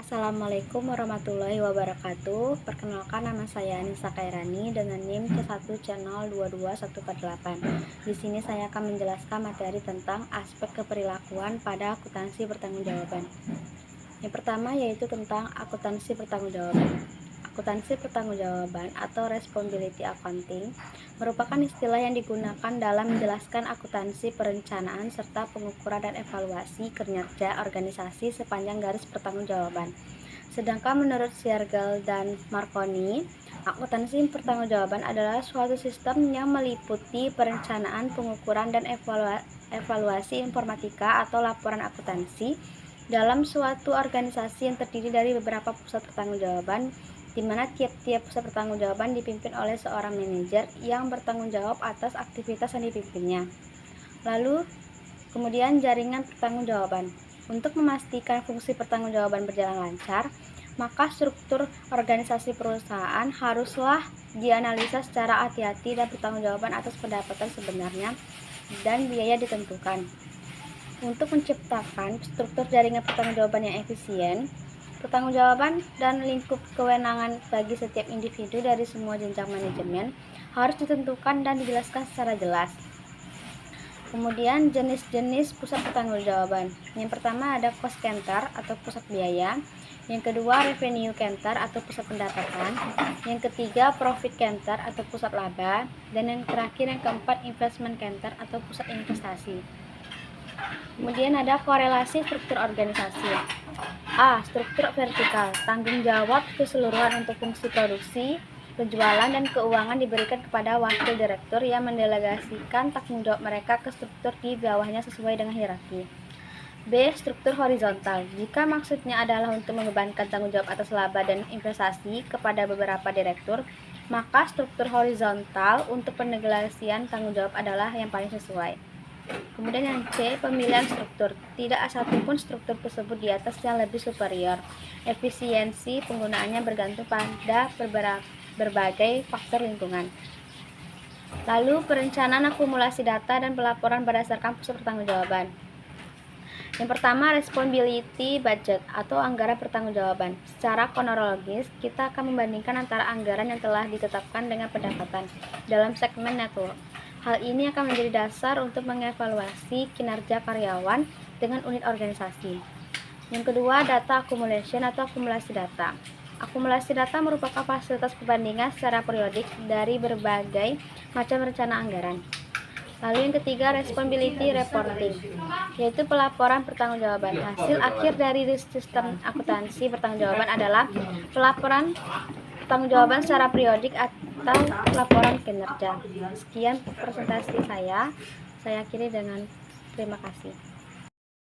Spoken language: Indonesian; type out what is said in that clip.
Assalamualaikum warahmatullahi wabarakatuh. Perkenalkan, nama saya Anissa Kairani dengan NIM C1C022148. Di sini saya akan menjelaskan materi tentang aspek keperilakuan pada akuntansi pertanggungjawaban. Yang pertama yaitu tentang akuntansi pertanggungjawaban. Akuntansi pertanggungjawaban atau responsibility accounting merupakan istilah yang digunakan dalam menjelaskan akuntansi perencanaan serta pengukuran dan evaluasi kinerja organisasi sepanjang garis pertanggungjawaban. Sedangkan menurut Siergel dan Marconi, akuntansi pertanggungjawaban adalah suatu sistem yang meliputi perencanaan, pengukuran, dan evaluasi informatika atau laporan akuntansi dalam suatu organisasi yang terdiri dari beberapa pusat pertanggungjawaban, di mana tiap-tiap pusat pertanggungjawaban dipimpin oleh seorang manajer yang bertanggung jawab atas aktivitas yang dipimpinnya. Lalu, kemudian jaringan pertanggungjawaban. Untuk memastikan fungsi pertanggungjawaban berjalan lancar, maka struktur organisasi perusahaan haruslah dianalisa secara hati-hati dan pertanggungjawaban atas pendapatan sebenarnya dan biaya ditentukan. Untuk menciptakan struktur jaringan pertanggungjawaban yang efisien, pertanggungjawaban dan lingkup kewenangan bagi setiap individu dari semua jenjang manajemen harus ditentukan dan dijelaskan secara jelas. Kemudian jenis-jenis pusat pertanggungjawaban. Yang pertama ada cost center atau pusat biaya. Yang kedua revenue center atau pusat pendapatan. Yang ketiga profit center atau pusat laba. Dan yang terakhir yang keempat investment center atau pusat investasi. Kemudian ada korelasi struktur organisasi. A. Struktur vertikal. Tanggung jawab keseluruhan untuk fungsi produksi, penjualan, dan keuangan diberikan kepada wakil direktur yang mendelegasikan tanggung jawab mereka ke struktur di bawahnya sesuai dengan hierarki. B. Struktur horizontal. Jika maksudnya adalah untuk membebankan tanggung jawab atas laba dan investasi kepada beberapa direktur, maka struktur horizontal untuk pendelegasian tanggung jawab adalah yang paling sesuai. Kemudian yang C, pemilihan struktur. Tidak satupun struktur tersebut di atas yang lebih superior. Efisiensi penggunaannya bergantung pada berbagai faktor lingkungan. Lalu perencanaan akumulasi data dan pelaporan berdasarkan pusat pertanggungjawaban. Yang pertama, responsibility budget atau anggaran pertanggungjawaban. Secara kronologis, kita akan membandingkan antara anggaran yang telah ditetapkan dengan pendapatan dalam segmen network. Hal ini akan menjadi dasar untuk mengevaluasi kinerja karyawan dengan unit organisasi. Yang kedua, data accumulation atau akumulasi data. Akumulasi data merupakan fasilitas perbandingan secara periodik dari berbagai macam rencana anggaran. Lalu yang ketiga, responsibility reporting, yaitu pelaporan pertanggungjawaban. Hasil akhir dari sistem akuntansi pertanggungjawaban adalah pelaporan pertanggungjawaban secara periodik atau laporan kinerja. Sekian presentasi saya akhiri dengan terima kasih.